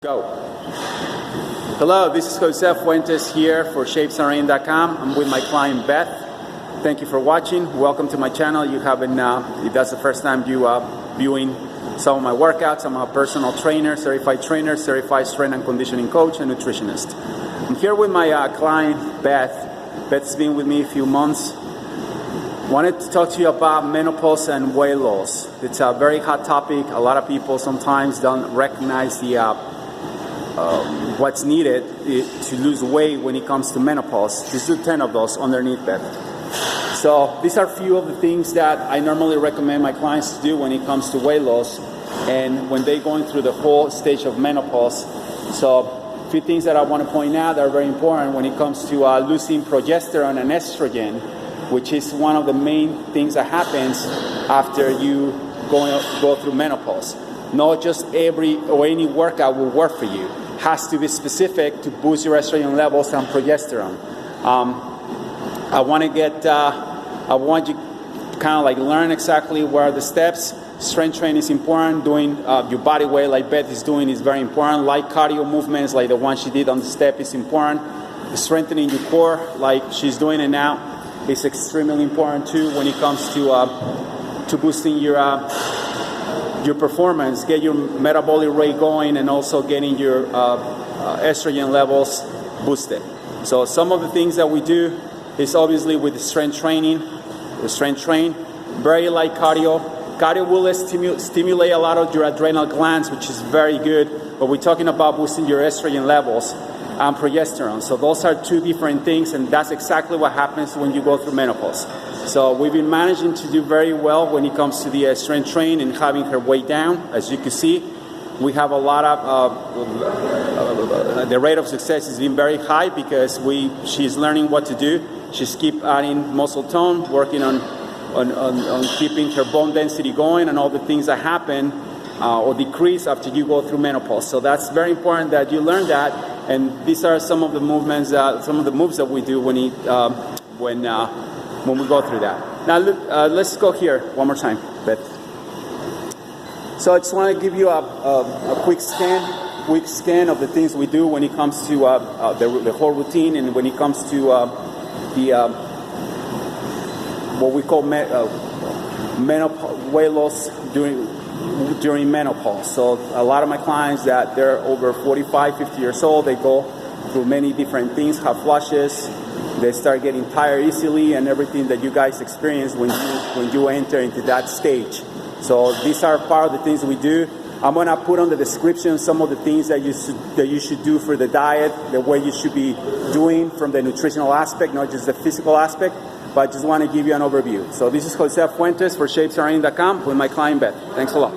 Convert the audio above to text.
Go. Hello, this is Jose Fuentes here for ShapesAndRain.com. I'm with my client Beth. Thank you for watching. Welcome to my channel. You haven't, if that's the first time you viewing some of my workouts, I'm a personal trainer, certified strength and conditioning coach, and nutritionist. I'm here with my client Beth. Beth's been with me a few months. Wanted to talk to you about menopause and weight loss. It's a very hot topic. A lot of people sometimes don't recognize the what's needed to lose weight when it comes to menopause. Just do 10 of those underneath that. So these are a few of the things that I normally recommend my clients to do when it comes to weight loss and when they're going through the whole stage of menopause. So a few things that I want to point out that are very important when it comes to losing progesterone and estrogen, which is one of the main things that happens after you go through menopause. Not just any workout will work for you. Has to be specific to boost your estrogen levels and progesterone. I want you to kind of like learn exactly where are the steps. Strength training is important. Doing your body weight like Beth is doing is very important. Light cardio movements like the one she did on the step is important. Strengthening your core like she's doing it now is extremely important too when it comes to boosting your performance, get your metabolic rate going, and also getting your estrogen levels boosted. So some of the things that we do is obviously with the strength training, very light cardio. Cardio will stimulate a lot of your adrenal glands, which is very good, but we're talking about boosting your estrogen levels and progesterone. So those are two different things, and that's exactly what happens when you go through menopause. So we've been managing to do very well when it comes to the strength training and having her weight down. As you can see, we have a lot of, the rate of success has been very high because she's learning what to do. She's keep adding muscle tone, working on keeping her bone density going and all the things that happen or decrease after you go through menopause. So that's very important that you learn that. And these are some of the movements, some of the moves that we do when we go through that. Now let's go here one more time, Beth. So I just want to give you a quick scan of the things we do when it comes to the whole routine and when it comes to what we call menopause, weight loss during menopause. So a lot of my clients that they're over 45, 50 years old, they go through many different things, have flushes, they start getting tired easily, and everything that you guys experience when you enter into that stage. So these are part of the things we do. I'm gonna put on the description some of the things that you should do for the diet, the way you should be doing from the nutritional aspect, not just the physical aspect, but I just want to give you an overview. So this is Jose Fuentes for ShapesAndRain.com with my client Beth. Thanks a lot.